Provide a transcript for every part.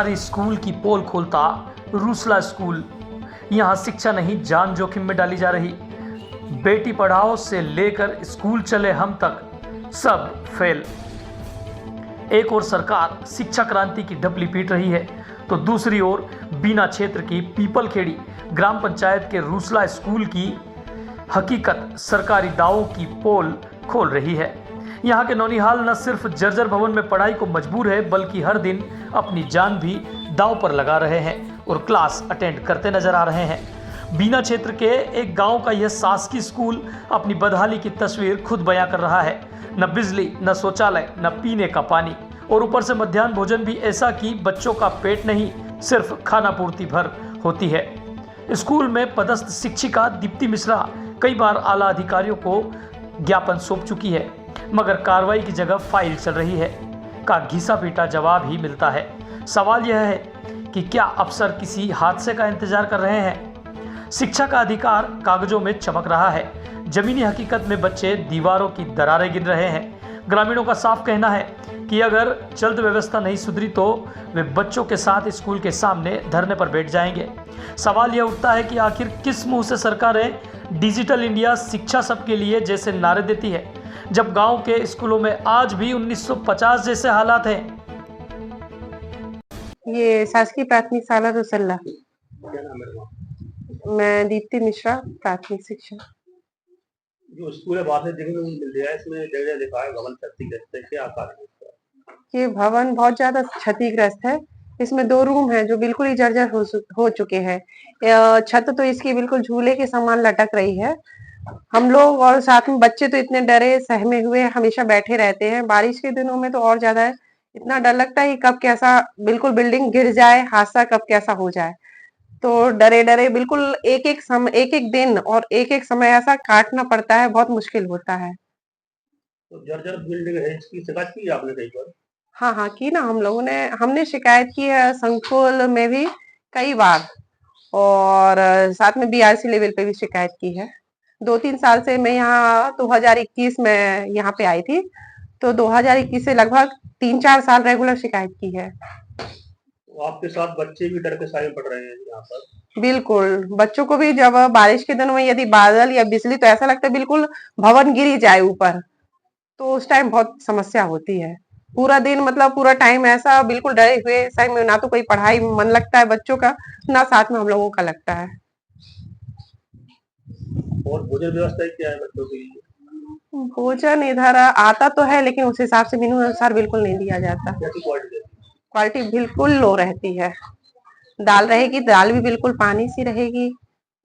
सरकारी स्कूल की पोल खोलता रूसला स्कूल। यहाँ शिक्षा नहीं जान जोखिम में डाली जा रही। बेटी पढ़ाओ से लेकर स्कूल चले हम तक सब फेल। एक ओर सरकार शिक्षा क्रांति की ढपली पीट रही है तो दूसरी ओर बीना क्षेत्र की पीपलखेड़ी ग्राम पंचायत के रूसला स्कूल की हकीकत सरकारी दावों की पोल खोल रही है। यहाँ के नौनिहाल न सिर्फ जर्जर भवन में पढ़ाई को मजबूर है बल्कि हर दिन अपनी जान भी दांव पर लगा रहे हैं और क्लास अटेंड करते नजर आ रहे हैं। बीना क्षेत्र के एक गांव का यह शासकीय स्कूल अपनी बदहाली की तस्वीर खुद बयां कर रहा है। न बिजली, न शौचालय, न पीने का पानी और ऊपर से मध्याह्न भोजन भी ऐसा कि बच्चों का पेट नहीं सिर्फ खाना पूर्ति भर होती है। स्कूल में पदस्थ शिक्षिका दीप्ति मिश्रा कई बार आला अधिकारियों को ज्ञापन सौंप चुकी है मगर कार्रवाई की जगह फाइल चल रही है का घिसा पीटा जवाब ही मिलता है। सवाल यह है कि क्या अफसर किसी हादसे का इंतजार कर रहे हैं? शिक्षा का अधिकार कागजों में चमक रहा है, जमीनी हकीकत में बच्चे दीवारों की दरारें गिन रहे हैं। ग्रामीणों का साफ कहना है कि अगर जल्द व्यवस्था नहीं सुधरी तो वे बच्चों के साथ स्कूल के सामने धरने पर बैठ जाएंगे। सवाल यह उठता है कि आखिर किस मुंह से सरकारें डिजिटल इंडिया, शिक्षा सबके लिए जैसे नारे देती है जब गांव के स्कूलों में आज भी 1950 जैसे हालात हैं। ये शासकीय प्राथमिक शाला रूसला। मैं दीप्ति मिश्रा, प्राथमिक शिक्षा। जो स्कूल है बाहर से देखने को मिल रहा है, इसमें जगह लिखा है भवन क्षतिग्रस्त है, क्या कारण है इसका? ये भवन बहुत ज्यादा क्षतिग्रस्त है। इसमें 2 रूम हैं जो बिल्कुल ही जर्जर हो चुके हैं। छत तो इसकी बिल्कुल झूले के समान लटक रही है। हम लोग और साथ में बच्चे तो इतने डरे सहमे हुए हमेशा बैठे रहते हैं। बारिश के दिनों में तो और ज्यादा है। इतना डर लगता है कि कब कैसा बिल्कुल बिल्डिंग गिर जाए, हादसा कब कैसा हो जाए। तो डरे डरे बिल्कुल एक एक दिन और एक एक समय ऐसा काटना पड़ता है, बहुत मुश्किल होता है। तो जर्जर बिल्डिंग है, इसकी शिकायत की आपने कई बार? हाँ, की ना हमने शिकायत की है संकुल में भी कई बार और साथ में बीआरसी लेवल पे भी शिकायत की है। 2-3 साल से मैं यहाँ 2021 में यहाँ पे आई थी, तो 2021 से लगभग 3-4 साल रेगुलर शिकायत की है। तो आपके साथ बच्चे भी डर के साए पड़ रहे हैं यहाँ पर? बिल्कुल, बच्चों को भी जब बारिश के दिनों में यदि बादल या बिजली तो ऐसा लगता है बिल्कुल भवन गिर ही जाए ऊपर, तो उस टाइम बहुत समस्या होती है। पूरा दिन मतलब पूरा टाइम ऐसा बिल्कुल डरे हुए, सही में ना तो कोई पढ़ाई मन लगता है बच्चों का, ना साथ में हम लोगों का लगता है। और भोजन व्यवस्था क्या है बच्चों के लिए? भोजन इधर आता तो है लेकिन उस हिसाब से मेनू अनुसार बिल्कुल नहीं दिया जाता। कैसी क्वालिटी? क्वालिटी बिल्कुल लो रहती है। दाल रहेगी, दाल भी बिल्कुल पानी सी रहेगी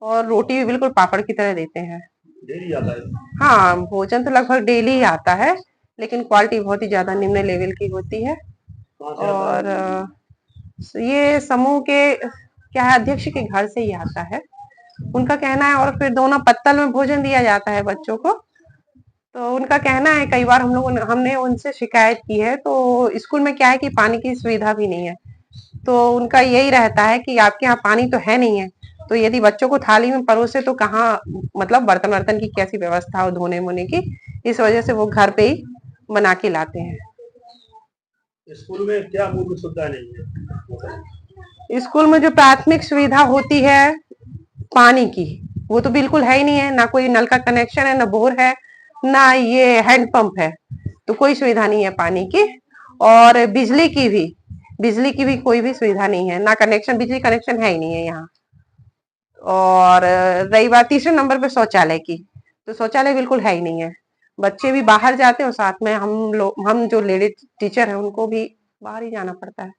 और रोटी भी बिल्कुल पापड़ की तरह देते हैं। डेली आता है? हाँ, भोजन तो लगभग डेली ही आता है लेकिन क्वालिटी बहुत ही ज्यादा निम्न लेवल की होती है। और ये समूह के क्या है, अध्यक्ष के घर से ही आता है, उनका कहना है। और फिर दोनों पत्तल में भोजन दिया जाता है बच्चों को। तो उनका कहना है, कई बार हमने उनसे शिकायत की है। तो स्कूल में क्या है कि पानी की सुविधा भी नहीं है, तो उनका यही रहता है कि आपके यहाँ पानी तो है नहीं है, तो यदि बच्चों को थाली में परोसे तो कहाँ मतलब बर्तन की कैसी व्यवस्था हो धोने वोने की। इस वजह से वो घर पे ही बना के लाते हैं। स्कूल में क्या मूलभूत सुविधा नहीं है? स्कूल में जो प्राथमिक सुविधा होती है पानी की, वो तो बिल्कुल है ही नहीं है। ना कोई नल का कनेक्शन है, ना बोर है, ना ये हैंडपंप है, तो कोई सुविधा नहीं है पानी की। और बिजली की भी कोई भी सुविधा नहीं है, ना कनेक्शन, बिजली कनेक्शन है ही नहीं है यहाँ। और रही बात तीसरे नंबर पे शौचालय की, तो शौचालय बिल्कुल है ही नहीं है। बच्चे भी बाहर जाते हैं और साथ में हम जो लेडी टीचर हैं उनको भी बाहर ही जाना पड़ता है।